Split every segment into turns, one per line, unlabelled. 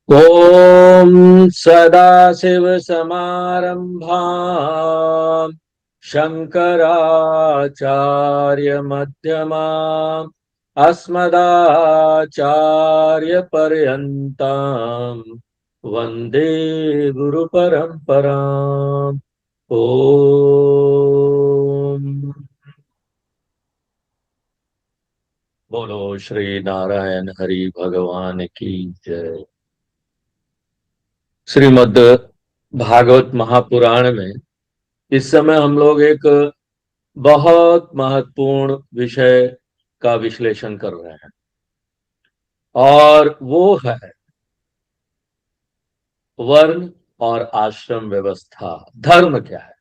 ॐ सदाशिवसमारम्भाम् शङ्कराचार्यमध्यमाम् अस्मदाचार्यपर्यन्ताम् वन्दे गुरुपरम्पराम्। ॐ बोलो श्री नारायण हरि भगवान की जय। श्रीमद् भागवत महापुराण में इस समय हम लोग एक बहुत महत्वपूर्ण विषय का विश्लेषण कर रहे हैं और वो है वर्ण और आश्रम व्यवस्था। धर्म क्या है?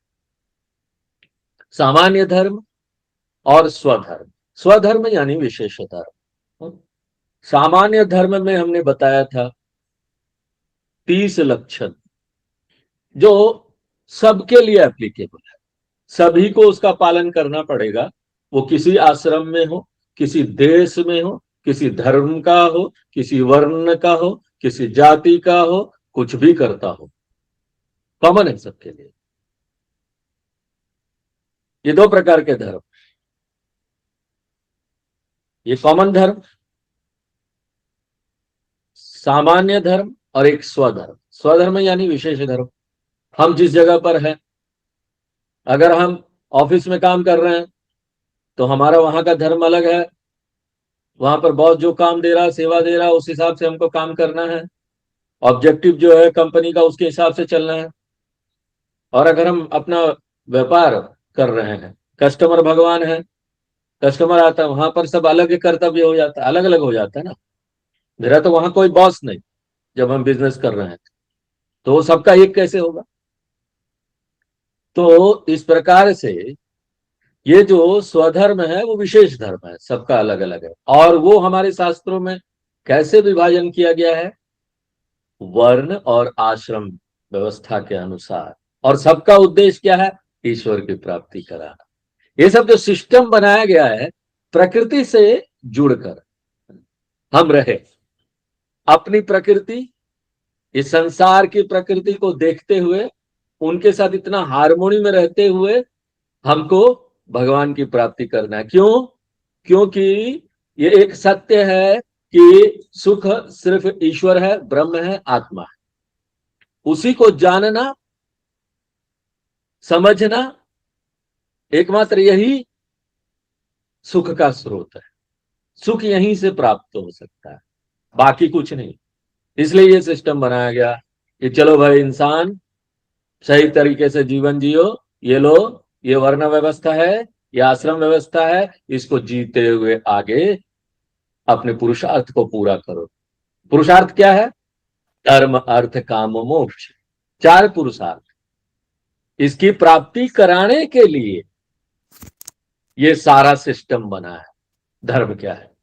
सामान्य धर्म और स्वधर्म। स्वधर्म यानी विशेष धर्म। सामान्य धर्म में हमने बताया था 30 लक्षण जो सबके लिए एप्लीकेबल है, सभी को उसका पालन करना पड़ेगा। वो किसी आश्रम में हो, किसी देश में हो, किसी धर्म का हो, किसी वर्ण का हो, किसी जाति का हो, कुछ भी करता हो, कॉमन है सबके लिए। ये दो प्रकार के धर्म, ये कॉमन धर्म, सामान्य धर्म, और एक स्वधर्म। स्वधर्म यानी विशेष धर्म। हम जिस जगह पर हैं, अगर हम ऑफिस में काम कर रहे हैं तो हमारा वहां का धर्म अलग है। वहां पर बॉस जो काम दे रहा है, सेवा दे रहा है, उस हिसाब से हमको काम करना है। ऑब्जेक्टिव जो है कंपनी का, उसके हिसाब से चलना है। और अगर हम अपना व्यापार कर रहे हैं, कस्टमर भगवान है, कस्टमर आता है, वहां पर सब अलग कर्तव्य हो जाता है, अलग अलग हो जाता है ना। मेरा तो वहां कोई बॉस नहीं। जब हम बिजनेस कर रहे हैं तो वो सबका एक कैसे होगा? तो इस प्रकार से ये जो स्वधर्म है वो विशेष धर्म है, सबका अलग अलग है। और वो हमारे शास्त्रों में कैसे विभाजन किया गया है? वर्ण और आश्रम व्यवस्था के अनुसार। और सबका उद्देश्य क्या है? ईश्वर की प्राप्ति कराना। ये सब जो सिस्टम बनाया गया है, प्रकृति से जुड़कर हम रहे। अपनी प्रकृति, इस संसार की प्रकृति को देखते हुए, उनके साथ इतना हार्मोनी में रहते हुए हमको भगवान की प्राप्ति करना है। क्यों? क्योंकि ये एक सत्य है कि सुख सिर्फ ईश्वर है, ब्रह्म है, आत्मा है। उसी को जानना, समझना, एकमात्र यही सुख का स्रोत है। सुख यहीं से प्राप्त हो सकता है, बाकी कुछ नहीं। इसलिए ये सिस्टम बनाया गया कि चलो भाई इंसान, सही तरीके से जीवन जियो। ये लो, ये वर्ण व्यवस्था है, ये आश्रम व्यवस्था है, इसको जीते हुए आगे अपने पुरुषार्थ को पूरा करो। पुरुषार्थ क्या है? धर्म, अर्थ, काम, मोक्ष। चार पुरुषार्थ। इसकी प्राप्ति कराने के लिए ये सारा सिस्टम बना है। धर्म क्या है?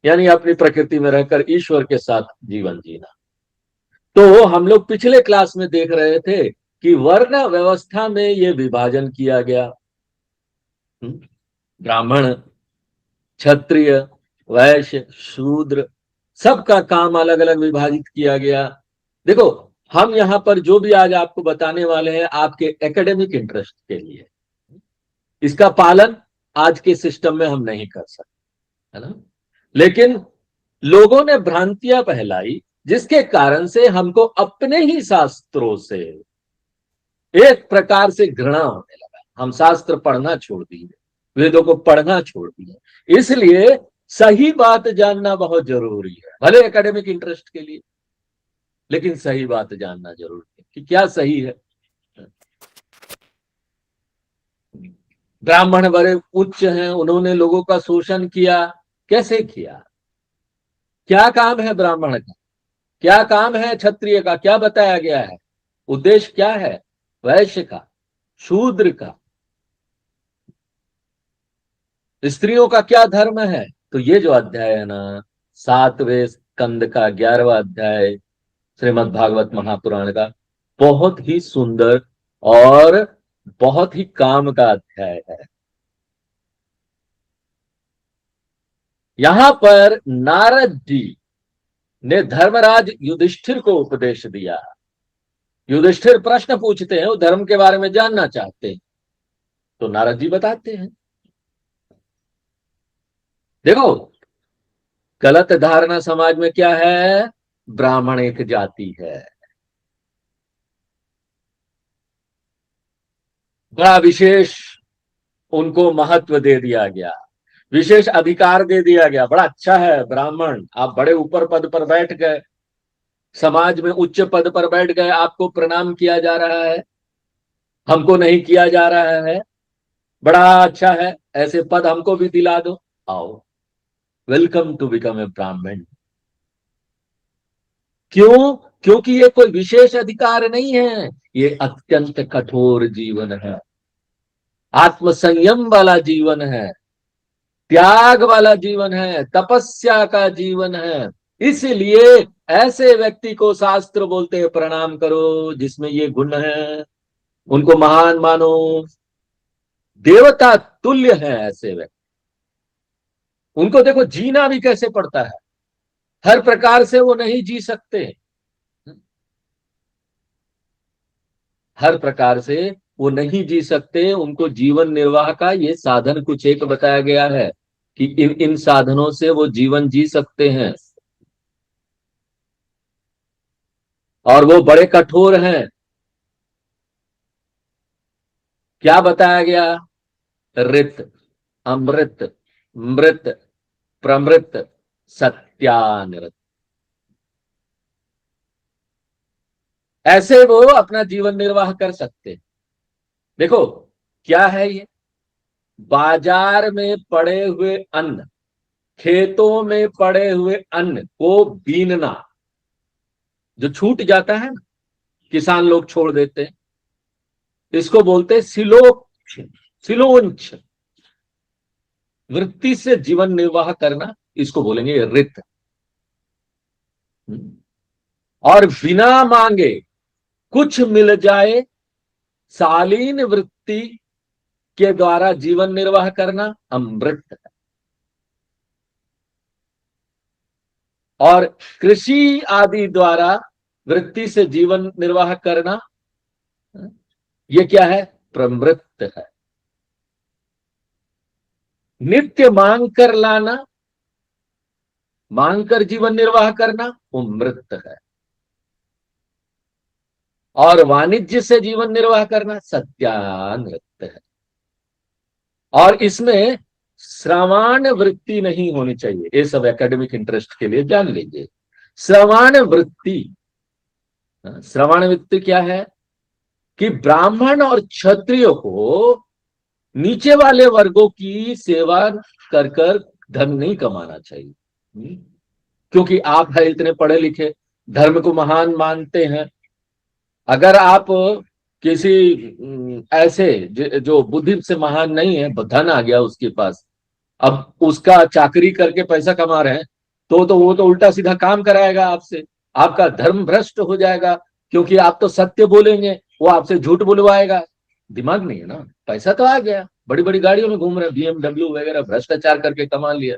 यानी अपनी प्रकृति में रहकर ईश्वर के साथ जीवन जीना। तो हम लोग पिछले क्लास में देख रहे थे कि वर्ण व्यवस्था में ये विभाजन किया गया। ब्राह्मण, क्षत्रिय, वैश्य, शूद्र, सबका काम अलग अलग विभाजित किया गया। देखो, हम यहां पर जो भी आज आपको बताने वाले हैं आपके एकेडमिक इंटरेस्ट के लिए। इसका पालन आज के सिस्टम में हम नहीं कर सकते, है ना। लेकिन लोगों ने भ्रांतियां फैलाई, जिसके कारण से हमको अपने ही शास्त्रों से एक प्रकार से घृणा होने लगा। हम शास्त्र पढ़ना छोड़ दिए, वेदों को पढ़ना छोड़ दिए। इसलिए सही बात जानना बहुत जरूरी है, भले एकेडमिक इंटरेस्ट के लिए, लेकिन सही बात जानना जरूरी है कि क्या सही है। ब्राह्मण बड़े उच्च हैं, उन्होंने लोगों का शोषण किया। कैसे किया? क्या काम है ब्राह्मण का? क्या काम है क्षत्रिय का? क्या बताया गया है? उद्देश्य क्या है वैश्य का, शूद्र का? स्त्रियों का क्या धर्म है? तो ये जो अध्याय है ना, 7वें स्कंद का 11वां अध्याय श्रीमद् भागवत महापुराण का, बहुत ही सुंदर और बहुत ही काम का अध्याय है। यहां पर नारद जी ने धर्मराज युधिष्ठिर को उपदेश दिया। युधिष्ठिर प्रश्न पूछते हैं, वो धर्म के बारे में जानना चाहते हैं, तो नारद जी बताते हैं। देखो, गलत धारणा समाज में क्या है, ब्राह्मण एक जाति है, बड़ा विशेष उनको महत्व दे दिया गया, विशेष अधिकार दे दिया गया, बड़ा अच्छा है ब्राह्मण, आप बड़े ऊपर पद पर बैठ गए, समाज में उच्च पद पर बैठ गए, आपको प्रणाम किया जा रहा है, हमको नहीं किया जा रहा है, बड़ा अच्छा है, ऐसे पद हमको भी दिला दो, आओ, वेलकम टू बिकम ए ब्राह्मण। क्यों? क्योंकि ये कोई विशेष अधिकार नहीं है, ये अत्यंत कठोर जीवन है, आत्म संयम वाला जीवन है, त्याग वाला जीवन है, तपस्या का जीवन है। इसलिए ऐसे व्यक्ति को शास्त्र बोलते हैं प्रणाम करो, जिसमें ये गुण है, उनको महान मानो, देवता तुल्य है ऐसे व्यक्ति। उनको देखो जीना भी कैसे पड़ता है, हर प्रकार से वो नहीं जी सकते, हर प्रकार से वो नहीं जी सकते, उनको जीवन निर्वाह का ये साधन कुछ एक बताया गया है कि इन इन साधनों से वो जीवन जी सकते हैं, और वो बड़े कठोर हैं। क्या बताया गया? ऋत, अमृत, मृत, प्रमृत, सत्यानृत, ऐसे वो अपना जीवन निर्वाह कर सकते। देखो क्या है ये, बाजार में पड़े हुए अन्न, खेतों में पड़े हुए अन्न को बीनना, जो छूट जाता है ना, किसान लोग छोड़ देते हैं, इसको बोलते हैं सिलोक्ष, सिलोंच, वृत्ति से जीवन निर्वाह करना, इसको बोलेंगे रित। और बिना मांगे कुछ मिल जाए, शालीन वृत्ति के द्वारा जीवन निर्वाह करना, अमृत। और कृषि आदि द्वारा वृत्ति से जीवन निर्वाह करना, ये क्या है? प्रमृत है। नित्य मांग कर लाना, मांग कर जीवन निर्वाह करना, वो मृत है। और वाणिज्य से जीवन निर्वाह करना, सत्यानृत है। और इसमें श्रवण वृत्ति नहीं होनी चाहिए, ये सब एकेडमिक इंटरेस्ट के लिए जान लीजिए। श्रवण वृत्ति, श्रवण वृत्ति क्या है कि ब्राह्मण और क्षत्रियो को नीचे वाले वर्गों की सेवा कर कर धन नहीं कमाना चाहिए, क्योंकि आप है इतने पढ़े लिखे, धर्म को महान मानते हैं। अगर आप किसी ऐसे जो बुद्धि से महान नहीं है, धन आ गया उसके पास, अब उसका चाकरी करके पैसा कमा रहे हैं, तो वो तो उल्टा सीधा काम कराएगा आपसे, आपका धर्म भ्रष्ट हो जाएगा, क्योंकि आप तो सत्य बोलेंगे, वो आपसे झूठ बुलवाएगा। दिमाग नहीं है ना, पैसा तो आ गया, बड़ी बड़ी गाड़ियों में घूम रहे, BMW वगैरह, भ्रष्टाचार करके कमा लिया।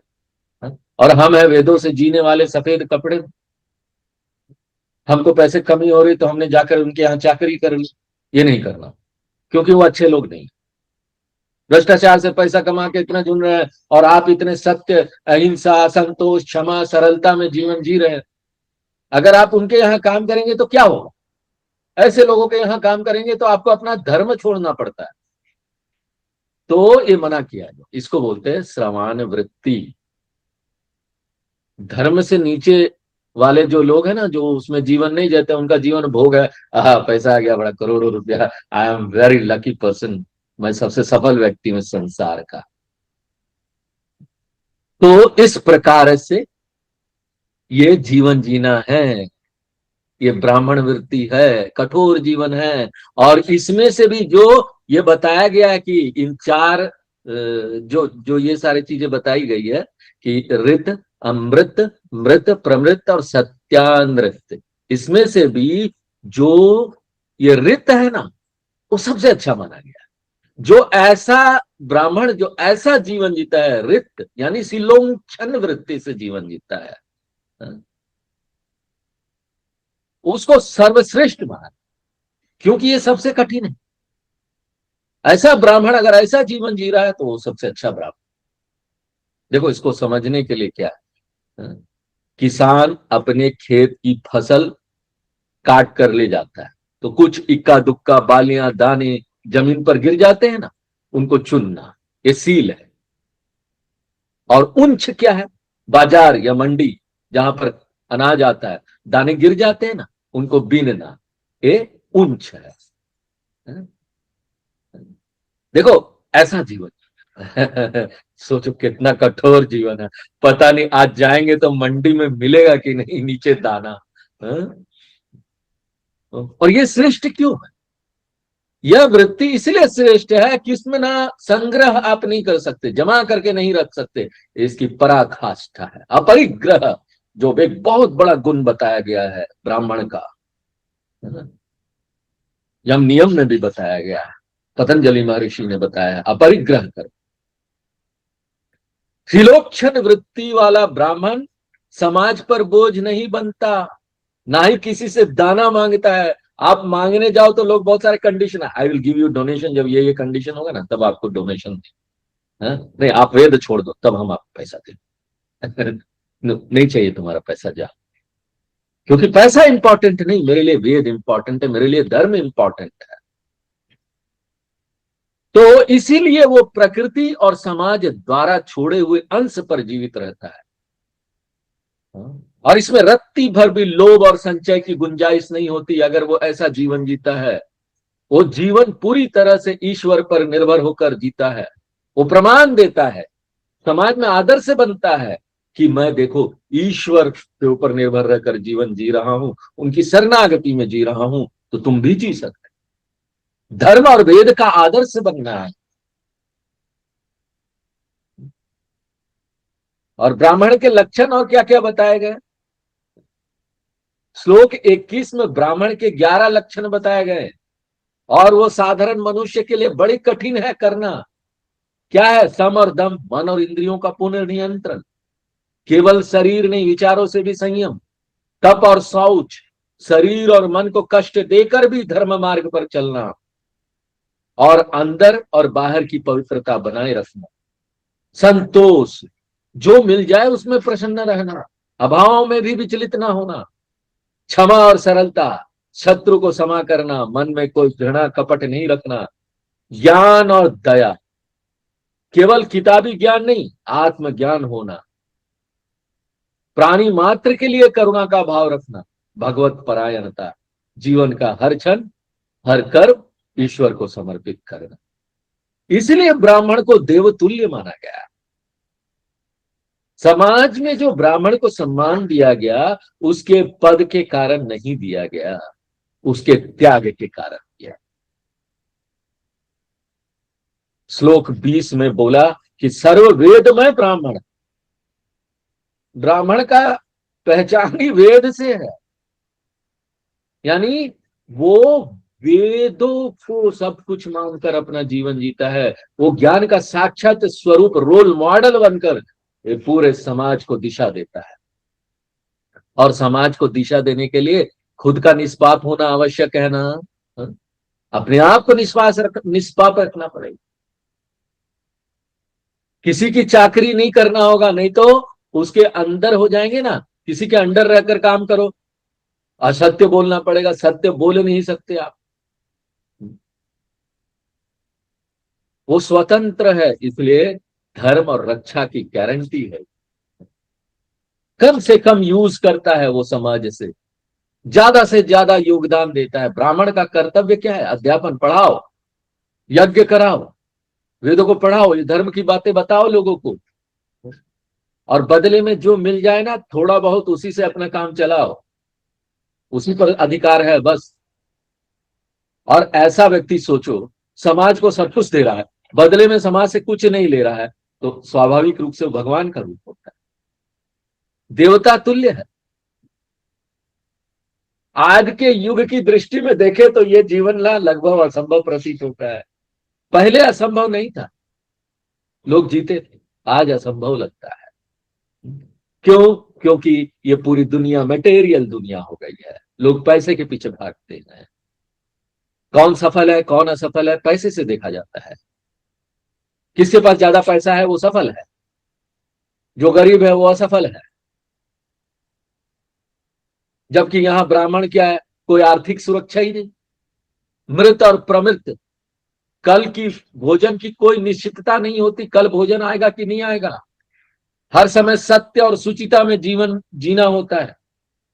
और हम है वेदों से जीने वाले, सफेद कपड़े, हमको पैसे कमी हो रही तो हमने जाकर उनके यहाँ चाकरी कर ली। ये नहीं करना, क्योंकि वो अच्छे लोग नहीं, भ्रष्टाचार से पैसा कमा के इतना जुड़ रहे हैं, और आप इतने सत्य, अहिंसा, संतोष, क्षमा, सरलता में जीवन जी रहे हैं। अगर आप उनके यहाँ काम करेंगे तो क्या होगा? ऐसे लोगों के यहाँ काम करेंगे तो आपको अपना धर्म छोड़ना पड़ता है। तो ये मना किया है, इसको बोलते हैं श्रवण वृत्ति। धर्म से नीचे वाले जो लोग हैं ना, जो उसमें जीवन नहीं जीते, उनका जीवन भोग है, पैसा आ गया, बड़ा करोड़ों रुपया, I am very lucky person, मैं सबसे सफल व्यक्ति हूं संसार का। तो इस प्रकार से ये जीवन जीना है, ये ब्राह्मण वृत्ति है, कठोर जीवन है। और इसमें से भी जो ये बताया गया है कि इन चार जो जो ये सारी चीजें बताई गई है कि ऋत, अमृत, मृत, प्रमृत और सत्यानृत, इसमें से भी जो ये ऋत है ना, वो सबसे अच्छा माना गया। जो ऐसा ब्राह्मण जो ऐसा जीवन जीता है, ऋत यानी सिलोंक्षण वृत्ति से जीवन जीता है, उसको सर्वश्रेष्ठ माना, क्योंकि ये सबसे कठिन है। ऐसा ब्राह्मण अगर ऐसा जीवन जी रहा है तो वो सबसे अच्छा ब्राह्मण। देखो, इसको समझने के लिए क्या है, किसान अपने खेत की फसल काट कर ले जाता है, तो कुछ इक्का दुक्का बालियां दाने जमीन पर गिर जाते हैं ना, उनको चुनना, ये सील है। और उंच क्या है, बाजार या मंडी जहां पर अनाज आता है, दाने गिर जाते हैं ना, उनको बीनना, ये उंच है। देखो, ऐसा जीवन सोचो कितना कठोर जीवन है। पता नहीं आज जाएंगे तो मंडी में मिलेगा कि नहीं नीचे दाना। हाँ? और ये श्रेष्ठ क्यों है? यह वृत्ति इसलिए श्रेष्ठ है कि इसमें ना संग्रह आप नहीं कर सकते, जमा करके नहीं रख सकते। इसकी पराकाष्ठा है, अपरिग्रह, जो एक बहुत बड़ा गुण बताया गया है ब्राह्मण का, है ना? यम नियम में भी बताया गया है, पतंजलि महर्षि ने बताया है, अपरिग्रह कर। त्रिलोक्षण वृत्ति वाला ब्राह्मण समाज पर बोझ नहीं बनता, ना ही किसी से दाना मांगता है। आप मांगने जाओ तो लोग बहुत सारे कंडीशन है, I will give you donation, जब ये कंडीशन होगा ना तब आपको डोनेशन दे। नहीं, आप वेद छोड़ दो तब हम आपको पैसा दें। नहीं चाहिए तुम्हारा पैसा, जा। क्योंकि पैसा इंपॉर्टेंट नहीं, मेरे लिए वेद इंपॉर्टेंट है, मेरे लिए धर्म इंपॉर्टेंट है। तो इसीलिए वो प्रकृति और समाज द्वारा छोड़े हुए अंश पर जीवित रहता है। और इसमें रत्ती भर भी लोभ और संचय की गुंजाइश नहीं होती अगर वो ऐसा जीवन जीता है। वो जीवन पूरी तरह से ईश्वर पर निर्भर होकर जीता है। वो प्रमाण देता है, समाज में आदर से बनता है कि मैं देखो ईश्वर के ऊपर निर्भर रहकर जीवन जी रहा हूं, उनकी शरणागति में जी रहा हूं, तो तुम भी जी सकते। धर्म और वेद का आदर्श बनना है। और ब्राह्मण के लक्षण और क्या क्या बताए गए, श्लोक 21 में ब्राह्मण के 11 लक्षण बताए गए, और वो साधारण मनुष्य के लिए बड़ी कठिन है करना। क्या है, सम और दम, मन और इंद्रियों का पूर्ण नियंत्रण, केवल शरीर नहीं विचारों से भी संयम, तप और शौच, शरीर और मन को कष्ट देकर भी धर्म मार्ग पर चलना, और अंदर और बाहर की पवित्रता बनाए रखना, संतोष, जो मिल जाए उसमें प्रसन्न रहना, अभाव में भी विचलित ना होना, क्षमा और सरलता, शत्रु को क्षमा करना, मन में कोई घृणा कपट नहीं रखना, ज्ञान और दया, केवल किताबी ज्ञान नहीं, आत्मज्ञान होना, प्राणी मात्र के लिए करुणा का भाव रखना, भगवत परायणता, जीवन का हर क्षण हर कर्म ईश्वर को समर्पित करना। इसलिए ब्राह्मण को देवतुल्य माना गया। समाज में जो ब्राह्मण को सम्मान दिया गया, उसके पद के कारण नहीं दिया गया, उसके त्याग के कारण दिया। श्लोक 20 में बोला कि सर्ववेदमय ब्राह्मण, ब्राह्मण का पहचान ही वेद से है। यानी वो वेदों को सब कुछ मानकर अपना जीवन जीता है। वो ज्ञान का साक्षात स्वरूप, रोल मॉडल बनकर पूरे समाज को दिशा देता है। और समाज को दिशा देने के लिए खुद का निष्पाप होना आवश्यक है ना। अपने आप को निष्पाप रखना पड़ेगा। किसी की चाकरी नहीं करना होगा, नहीं तो उसके अंदर हो जाएंगे ना। किसी के अंडर रहकर काम करो, असत्य बोलना पड़ेगा, सत्य बोल नहीं सकते आप। वो स्वतंत्र है, इसलिए धर्म और रक्षा की गारंटी है। कम से कम यूज करता है वो समाज से ज्यादा योगदान देता है। ब्राह्मण का कर्तव्य क्या है, अध्यापन, पढ़ाओ, यज्ञ कराओ, वेदों को पढ़ाओ, ये धर्म की बातें बताओ लोगों को, और बदले में जो मिल जाए ना थोड़ा बहुत, उसी से अपना काम चलाओ, उसी पर अधिकार है बस। और ऐसा व्यक्ति सोचो, समाज को सब कुछ दे रहा है, बदले में समाज से कुछ नहीं ले रहा है, तो स्वाभाविक रूप से वो भगवान का रूप होता है, देवता तुल्य है। आज के युग की दृष्टि में देखे तो ये जीवन ना लगभग असंभव प्रतीत होता है। पहले असंभव नहीं था, लोग जीते थे, आज असंभव लगता है। क्यों? क्योंकि ये पूरी दुनिया मटेरियल दुनिया हो गई है, लोग पैसे के पीछे भागते हैं। कौन सफल है कौन असफल है पैसे से देखा जाता है। किसके पास ज्यादा पैसा है वो सफल है, जो गरीब है वो असफल है। जबकि यहां ब्राह्मण क्या है, कोई आर्थिक सुरक्षा ही नहीं। मृत और प्रमृत, कल की भोजन की कोई निश्चितता नहीं होती, कल भोजन आएगा कि नहीं आएगा। हर समय सत्य और सुचिता में जीवन जीना होता है।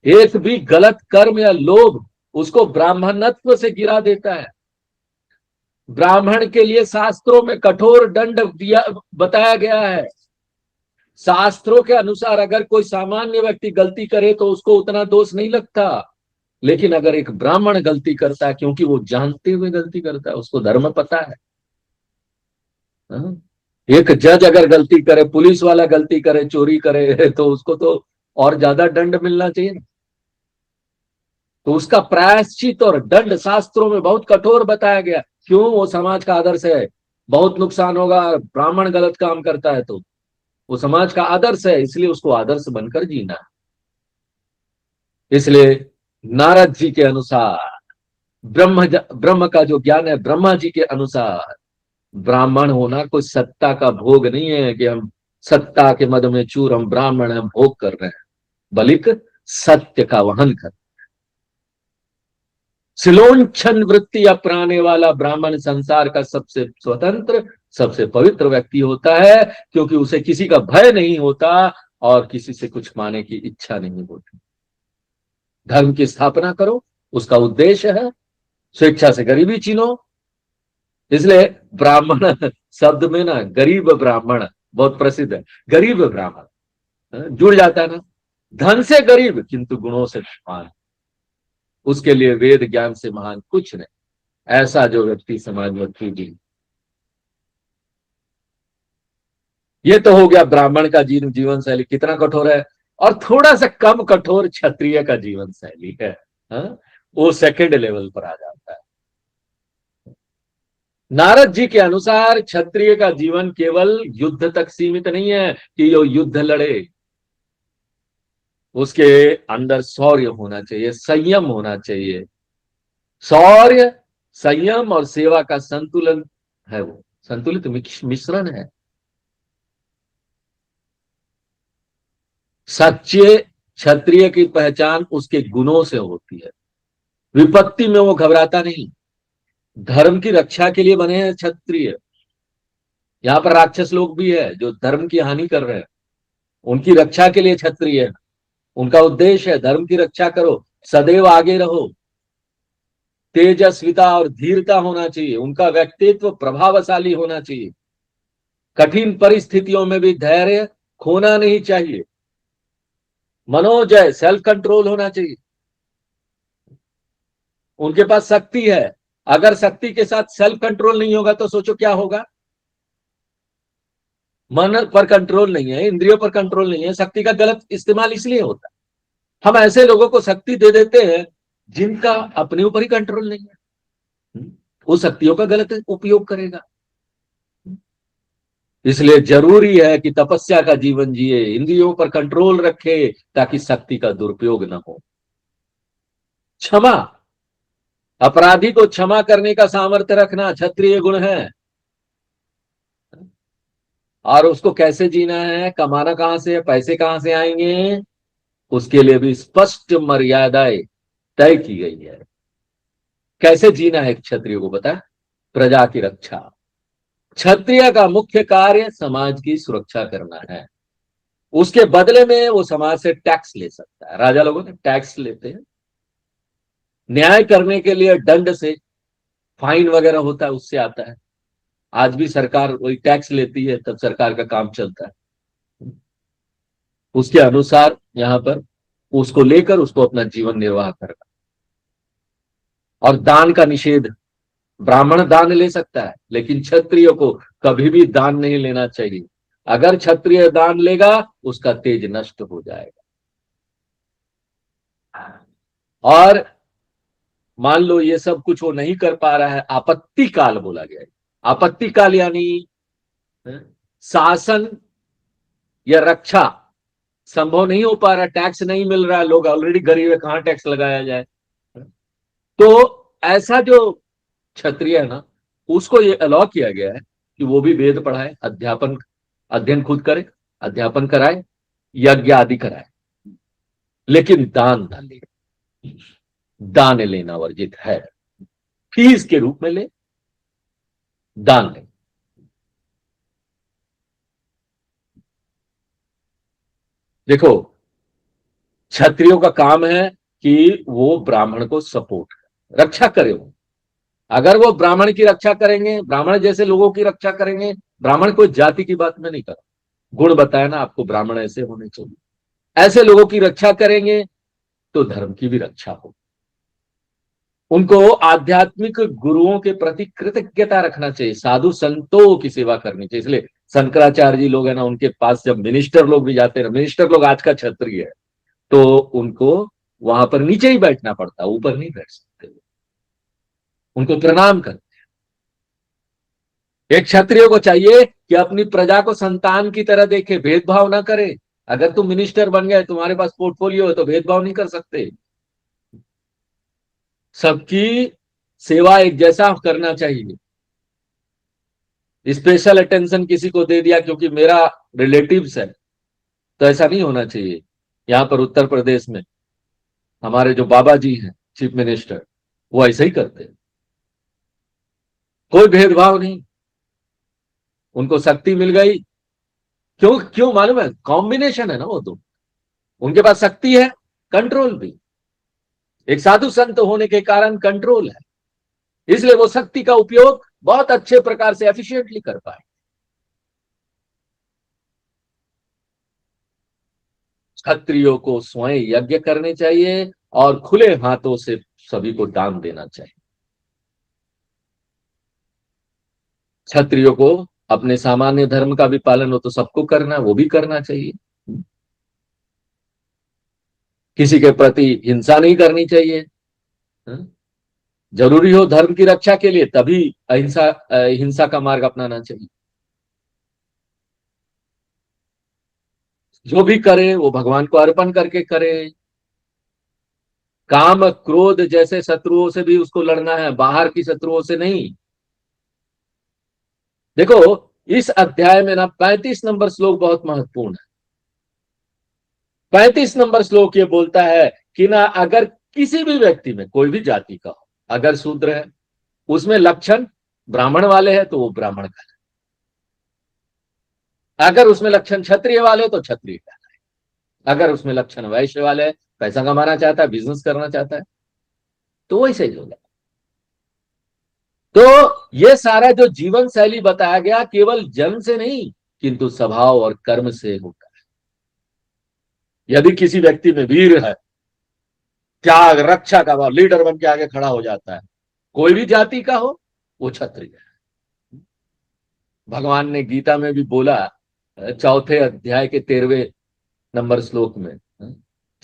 एक भी गलत कर्म या लोभ उसको ब्राह्मणत्व से गिरा देता है। ब्राह्मण के लिए शास्त्रों में कठोर दंड दिया बताया गया है। शास्त्रों के अनुसार अगर कोई सामान्य व्यक्ति गलती करे तो उसको उतना दोष नहीं लगता, लेकिन अगर एक ब्राह्मण गलती करता है, क्योंकि वो जानते हुए गलती करता है, उसको धर्म पता है। हाँ? एक जज अगर गलती करे, पुलिस वाला गलती करे, चोरी करे, तो उसको तो और ज्यादा दंड मिलना चाहिए ना। तो उसका प्रायश्चित और दंड शास्त्रों में बहुत कठोर बताया गया। क्यों? वो समाज का आदर्श है। बहुत नुकसान होगा ब्राह्मण गलत काम करता है तो। वो समाज का आदर्श है, इसलिए उसको आदर्श बनकर जीना है। इसलिए नारद जी के अनुसार ब्रह्म का जो ज्ञान है, ब्रह्मा जी के अनुसार ब्राह्मण होना कोई सत्ता का भोग नहीं है कि हम सत्ता के मद में चूर, हम ब्राह्मण हम भोग कर रहे हैं, बल्कि सत्य का वहन कर। सिलोंछन वृत्ति अपनाने वाला ब्राह्मण संसार का सबसे स्वतंत्र, सबसे पवित्र व्यक्ति होता है, क्योंकि उसे किसी का भय नहीं होता और किसी से कुछ पाने की इच्छा नहीं होती। धर्म की स्थापना करो, उसका उद्देश्य है। स्वेच्छा से गरीबी छीनो। इसलिए ब्राह्मण शब्द में ना गरीब ब्राह्मण बहुत प्रसिद्ध है। गरीब ब्राह्मण जुड़ जाता है ना। धन से गरीब किंतु गुणों से महान, उसके लिए वेद ज्ञान से महान कुछ नहीं। ऐसा जो व्यक्ति समाज में जी। ये तो हो गया ब्राह्मण का जीवन शैली कितना कठोर है। और थोड़ा सा कम कठोर क्षत्रिय का जीवन शैली है। हाँ? वो सेकंड लेवल पर आ जाता है। नारद जी के अनुसार क्षत्रिय का जीवन केवल युद्ध तक सीमित नहीं है कि यो युद्ध लड़े। उसके अंदर शौर्य होना चाहिए, संयम होना चाहिए। शौर्य, संयम और सेवा का संतुलन है, वो संतुलित मिश्रण है। सच्चे क्षत्रिय की पहचान उसके गुणों से होती है। विपत्ति में वो घबराता नहीं। धर्म की रक्षा के लिए बने हैं क्षत्रिय। यहां पर राक्षस लोग भी है जो धर्म की हानि कर रहे हैं, उनकी रक्षा के लिए क्षत्रिय है। उनका उद्देश्य है धर्म की रक्षा करो, सदैव आगे रहो। तेजस्विता और धीरता होना चाहिए, उनका व्यक्तित्व प्रभावशाली होना चाहिए। कठिन परिस्थितियों में भी धैर्य खोना नहीं चाहिए। मनोजय, सेल्फ कंट्रोल होना चाहिए। उनके पास शक्ति है, अगर शक्ति के साथ सेल्फ कंट्रोल नहीं होगा तो सोचो क्या होगा। मन पर कंट्रोल नहीं है, इंद्रियों पर कंट्रोल नहीं है, शक्ति का गलत इस्तेमाल इसलिए होता है। हम ऐसे लोगों को शक्ति दे देते हैं जिनका अपने ऊपर ही कंट्रोल नहीं है, वो शक्तियों का गलत उपयोग करेगा। इसलिए जरूरी है कि तपस्या का जीवन जिए, इंद्रियों पर कंट्रोल रखे ताकि शक्ति का दुरुपयोग न हो। क्षमा, अपराधी को क्षमा करने का सामर्थ्य रखना क्षत्रिय गुण है। और उसको कैसे जीना है, कमाना कहां से है, पैसे कहां से आएंगे, उसके लिए भी स्पष्ट मर्यादाएं तय की गई है। कैसे जीना है क्षत्रिय को पता है? प्रजा की रक्षा। क्षत्रिय का मुख्य कार्य समाज की सुरक्षा करना है। उसके बदले में वो समाज से टैक्स ले सकता है। राजा लोगों ने टैक्स लेते हैं, न्याय करने के लिए दंड से, फाइन वगैरह होता है उससे आता है। आज भी सरकार वही टैक्स लेती है, तब सरकार का काम चलता है। उसके अनुसार यहां पर उसको लेकर उसको अपना जीवन निर्वाह करना। और दान का निषेध, ब्राह्मण दान ले सकता है लेकिन क्षत्रिय को कभी भी दान नहीं लेना चाहिए। अगर क्षत्रिय दान लेगा उसका तेज नष्ट हो जाएगा। और मान लो ये सब कुछ वो नहीं कर पा रहा है, आपत्ति काल बोला गया है। आपत्ति काल यानी शासन या रक्षा संभव नहीं हो पा रहा, टैक्स नहीं मिल रहा है, लोग ऑलरेडी गरीब है, कहां टैक्स लगाया जाए, तो ऐसा जो क्षत्रिय है ना, उसको ये अलाउ किया गया है कि वो भी वेद पढ़ाए, अध्यापन, अध्ययन खुद करे, अध्यापन कराए, यज्ञ आदि कराए, लेकिन दान न ले। दान लेना वर्जित है। फीस के रूप में ले, दान ले। देखो, क्षत्रियों का काम है कि वो ब्राह्मण को सपोर्ट करे, रक्षा करे। वो अगर वो ब्राह्मण की रक्षा करेंगे, ब्राह्मण जैसे लोगों की रक्षा करेंगे, ब्राह्मण कोई जाति की बात में नहीं कर, गुण बताया ना आपको, ब्राह्मण ऐसे होने चाहिए, ऐसे लोगों की रक्षा करेंगे तो धर्म की भी रक्षा हो। उनको आध्यात्मिक गुरुओं के प्रति कृतज्ञता रखना चाहिए, साधु संतों की सेवा करनी चाहिए। इसलिए शंकराचार्य जी लोग है ना, उनके पास जब मिनिस्टर लोग भी जाते हैं, मिनिस्टर लोग आज का क्षत्रिय है, तो उनको वहां पर नीचे ही बैठना पड़ता, ऊपर नहीं बैठ सकते, उनको प्रणाम कर। एक क्षत्रिय को चाहिए कि अपनी प्रजा को संतान की तरह देखे, भेदभाव ना करे। अगर तुम मिनिस्टर बन गए, तुम्हारे पास पोर्टफोलियो है, तो भेदभाव नहीं कर सकते, सबकी सेवा एक जैसा करना चाहिए। स्पेशल अटेंशन किसी को दे दिया क्योंकि मेरा रिलेटिव्स है, तो ऐसा नहीं होना चाहिए। यहां पर उत्तर प्रदेश में हमारे जो बाबा जी हैं चीफ मिनिस्टर, वो ऐसा ही करते हैं, कोई भेदभाव नहीं, उनको शक्ति मिल गई। क्यों क्यों मालूम है? कॉम्बिनेशन है ना वो तो, उनके पास शक्ति है, कंट्रोल भी, एक साधु संत होने के कारण कंट्रोल है, इसलिए वो शक्ति का उपयोग बहुत अच्छे प्रकार से एफिशिएंटली कर पाए। क्षत्रियों को स्वयं यज्ञ करने चाहिए और खुले हाथों से सभी को दान देना चाहिए। क्षत्रियों को अपने सामान्य धर्म का भी पालन हो तो सबको करना, वो भी करना चाहिए। किसी के प्रति हिंसा नहीं करनी चाहिए। जरूरी हो धर्म की रक्षा के लिए, तभी हिंसा का मार्ग अपनाना चाहिए। जो भी करे वो भगवान को अर्पण करके करे। काम क्रोध जैसे शत्रुओं से भी उसको लड़ना है, बाहर की शत्रुओं से नहीं। देखो, इस अध्याय में ना 35 नंबर श्लोक बहुत महत्वपूर्ण है। 35 नंबर श्लोक ये बोलता है कि ना, अगर किसी भी व्यक्ति में, कोई भी जाति का हो, अगर शूद्र है, उसमें लक्षण ब्राह्मण वाले हैं तो वो ब्राह्मण का है, अगर उसमें लक्षण क्षत्रिय वाले तो क्षत्रिय का है, अगर उसमें लक्षण वैश्य वाले है, पैसा कमाना चाहता है, बिजनेस करना चाहता है, तो वैसे ही होगा। तो ये सारा जो जीवन शैली बताया गया, केवल जन्म से नहीं किंतु स्वभाव और कर्म से होता है। यदि किसी व्यक्ति में वीर है, त्याग रक्षा का भाव, लीडर बन के आगे खड़ा हो जाता है, कोई भी जाति का हो, वो क्षत्रिय है। भगवान ने गीता में भी बोला, चौथे अध्याय के 13वें नंबर श्लोक में,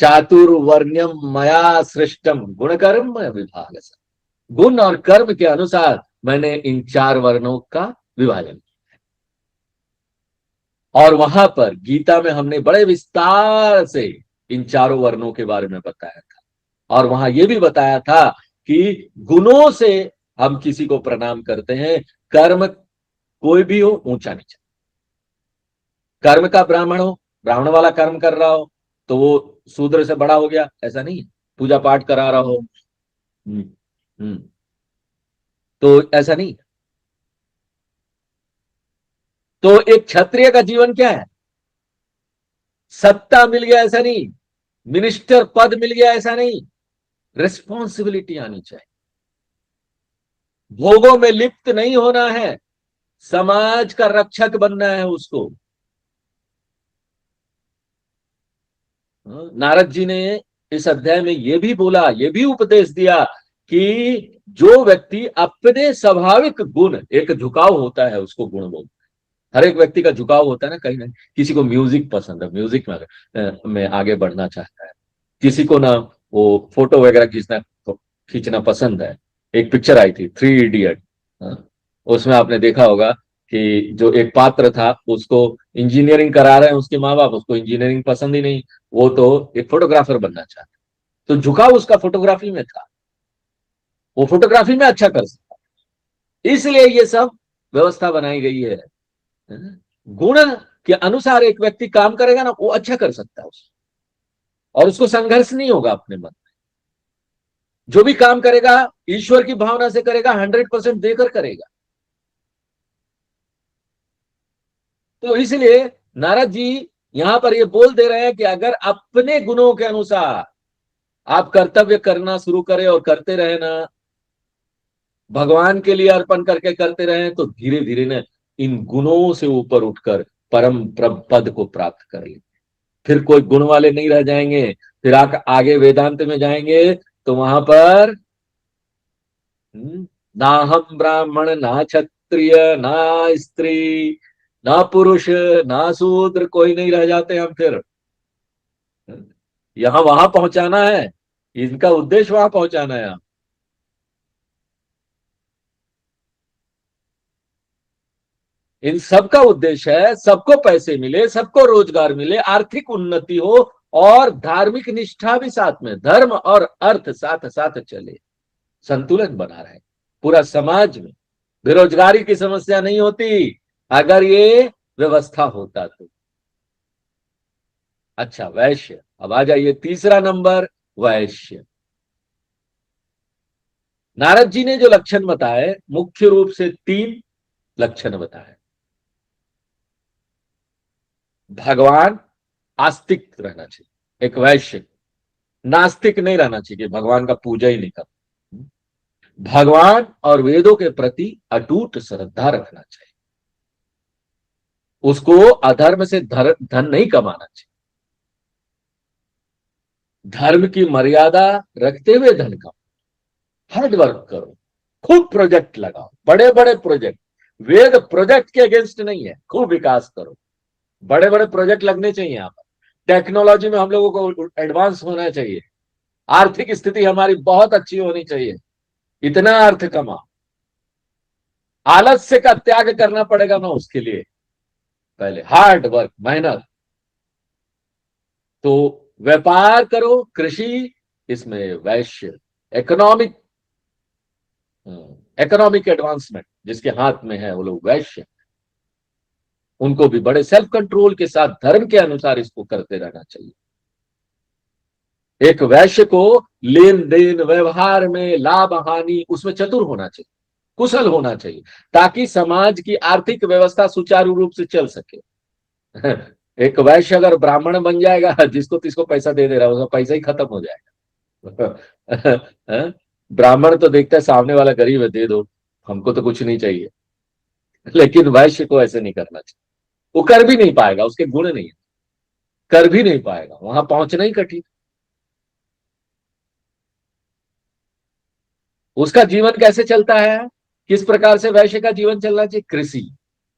चातुर्वर्ण्यम मया सृष्टम गुण कर्म विभाग। गुण और कर्म के अनुसार मैंने इन 4 वर्णों का विभाजन किया। और वहां पर गीता में हमने बड़े विस्तार से इन चारों वर्णों के बारे में बताया था, और वहां यह भी बताया था कि गुणों से हम किसी को प्रणाम करते हैं, कर्म कोई भी हो, ऊंचा नीचा। कर्म का ब्राह्मण हो, ब्राह्मण वाला कर्म कर रहा हो, तो वो शूद्र से बड़ा हो गया, ऐसा नहीं है। पूजा पाठ करा रहा हो, हम्म, हम्म, तो ऐसा नहीं। तो एक क्षत्रिय का जीवन क्या है? सत्ता मिल गया ऐसा नहीं, मिनिस्टर पद मिल गया ऐसा नहीं, रिस्पॉन्सिबिलिटी आनी चाहिए, भोगों में लिप्त नहीं होना है, समाज का रक्षक बनना है उसको। नारद जी ने इस अध्याय में यह भी बोला, यह भी उपदेश दिया कि जो व्यक्ति अपने स्वाभाविक गुण, एक झुकाव होता है उसको गुण बोलते हैं। हर एक व्यक्ति का झुकाव होता है ना, कहीं ना, किसी को म्यूजिक पसंद है, म्यूजिक में आगे बढ़ना चाहता है, किसी को ना वो फोटो वगैरह खींचना पसंद है। एक पिक्चर आई थी 3 इडियट, उसमें आपने देखा होगा कि जो एक पात्र था, उसको इंजीनियरिंग करा रहे हैं उसके माँ बाप, उसको इंजीनियरिंग पसंद ही नहीं, वो तो एक फोटोग्राफर बनना चाहता, तो झुकाव उसका फोटोग्राफी में था। वो फोटोग्राफी में अच्छा कर सकता है, इसलिए ये सब व्यवस्था बनाई गई है। गुण के अनुसार एक व्यक्ति काम करेगा ना, वो अच्छा कर सकता है और उसको संघर्ष नहीं होगा अपने मन। जो भी काम करेगा ईश्वर की भावना से करेगा, 100% देकर करेगा। तो इसलिए नारद जी यहां पर ये बोल दे रहे हैं कि अगर अपने गुणों के अनुसार आप कर्तव्य करना शुरू करें और करते रहे ना, भगवान के लिए अर्पण करके करते रहे, तो धीरे धीरे ना इन गुणों से ऊपर उठकर परम पद को प्राप्त कर ले। फिर कोई गुण वाले नहीं रह जाएंगे। फिर आगे वेदांत में जाएंगे तो वहां पर ना हम ब्राह्मण ना क्षत्रिय ना स्त्री ना पुरुष ना शूद्र, कोई नहीं रह जाते हम फिर। यहां वहां पहुंचाना है, इनका उद्देश्य वहां पहुंचाना है। इन सबका उद्देश्य है सबको पैसे मिले, सबको रोजगार मिले, आर्थिक उन्नति हो और धार्मिक निष्ठा भी साथ में, धर्म और अर्थ साथ साथ चले, संतुलन बना रहे पूरा समाज में। बेरोजगारी की समस्या नहीं होती अगर ये व्यवस्था होता तो। अच्छा, वैश्य। अब आ जाइए तीसरा नंबर, वैश्य। नारद जी ने जो लक्षण बताए, मुख्य रूप से 3 लक्षण बताए। भगवान आस्तिक रहना चाहिए एक वैश्य, नास्तिक नहीं रहना चाहिए, भगवान का पूजा ही नहीं करना। भगवान और वेदों के प्रति अटूट श्रद्धा रखना चाहिए। उसको अधर्म से धन नहीं कमाना चाहिए, धर्म की मर्यादा रखते हुए धन कमाओ। हार्ड वर्क करो, खूब प्रोजेक्ट लगाओ, बड़े बड़े प्रोजेक्ट। वेद प्रोजेक्ट के अगेंस्ट नहीं है, खूब विकास करो, बड़े बड़े प्रोजेक्ट लगने चाहिए। यहाँ पर टेक्नोलॉजी में हम लोगों को एडवांस होना चाहिए, आर्थिक स्थिति हमारी बहुत अच्छी होनी चाहिए, इतना अर्थ कमा। आलस्य का त्याग करना पड़ेगा ना उसके लिए, पहले हार्ड वर्क, मेहनत। तो व्यापार करो, कृषि, इसमें वैश्य, इकोनॉमिक इकोनॉमिक एडवांसमेंट जिसके हाथ में है वो लोग वैश्य। उनको भी बड़े सेल्फ कंट्रोल के साथ धर्म के अनुसार इसको करते रहना चाहिए। एक वैश्य को लेन देन व्यवहार में लाभ हानि उसमें चतुर होना चाहिए, कुशल होना चाहिए, ताकि समाज की आर्थिक व्यवस्था सुचारू रूप से चल सके। एक वैश्य अगर ब्राह्मण बन जाएगा, जिसको तिसको पैसा दे रहा है, उसका पैसा ही खत्म हो जाएगा। ब्राह्मण तो देखता है सामने वाला गरीब है, दे दो, हमको तो कुछ नहीं चाहिए। लेकिन वैश्य को ऐसे नहीं करना चाहिए, वो कर भी नहीं पाएगा, उसके गुण नहीं है, कर भी नहीं पाएगा, वहां पहुंचना ही कठिन। उसका जीवन कैसे चलता है, किस प्रकार से वैश्य का जीवन चलना चाहिए? कृषि।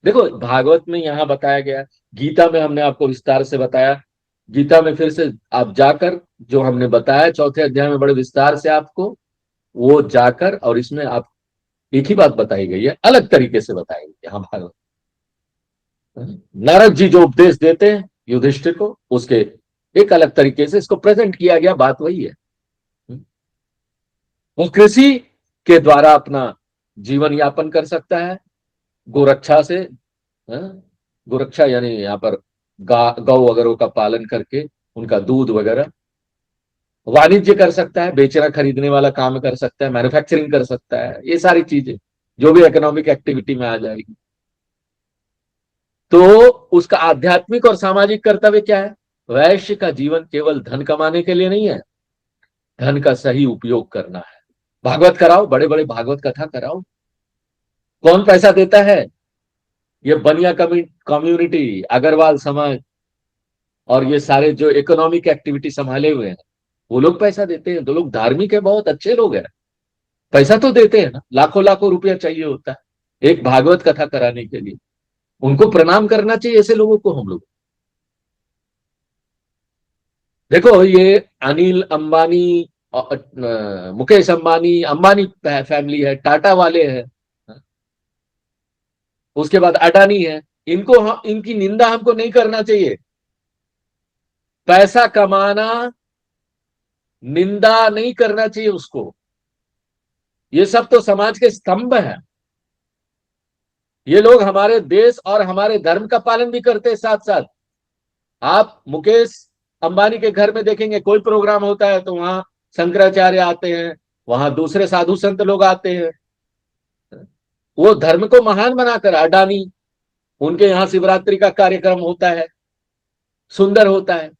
देखो भागवत में यहां बताया गया, गीता में हमने आपको विस्तार से बताया। गीता में फिर से आप जाकर जो हमने बताया चौथे अध्याय में बड़े विस्तार से आपको, वो जाकर, और इसमें आप एक ही बात बताई गई है, अलग तरीके से बताई गई यहाँ भागवत। नारद जी जो उपदेश देते हैं युधिष्ठिर को, उसके एक अलग तरीके से इसको प्रेजेंट किया गया, बात वही है। वो कृषि के द्वारा अपना जीवन यापन कर सकता है, गोरक्षा से। गोरक्षा यानी यहाँ पर गौ वगैरह का पालन करके उनका दूध वगैरह, वाणिज्य कर सकता है, बेचना खरीदने वाला काम कर सकता है, मैन्युफैक्चरिंग कर सकता है, ये सारी चीजें जो भी इकोनॉमिक एक्टिविटी में आ जाएगी। तो उसका आध्यात्मिक और सामाजिक कर्तव्य क्या है? वैश्य का जीवन केवल धन कमाने के लिए नहीं है, धन का सही उपयोग करना है। भागवत कराओ, बड़े बड़े भागवत कथा कराओ। कौन पैसा देता है? ये बनिया कम्युनिटी, अग्रवाल समाज और ये सारे जो इकोनॉमिक एक्टिविटी संभाले हुए हैं, वो लोग पैसा देते हैं। दो लोग धार्मिक है, बहुत अच्छे लोग हैं, पैसा तो देते हैं ना, लाखों लाखों रुपया चाहिए होता है एक भागवत कथा कराने के लिए। उनको प्रणाम करना चाहिए ऐसे लोगों को हम लोग। देखो ये अनिल अंबानी, मुकेश अंबानी, अंबानी फैमिली है, टाटा वाले हैं, उसके बाद अडानी है। इनको इनकी निंदा हमको नहीं करना चाहिए। पैसा कमाना, निंदा नहीं करना चाहिए उसको। ये सब तो समाज के स्तंभ हैं। ये लोग हमारे देश और हमारे धर्म का पालन भी करते हैं साथ साथ। आप मुकेश अंबानी के घर में देखेंगे, कोई प्रोग्राम होता है तो वहां शंकराचार्य आते हैं, वहां दूसरे साधु संत लोग आते हैं। वो धर्म को महान बनाकर, अडानी, उनके यहाँ शिवरात्रि का कार्यक्रम होता है, सुंदर होता है।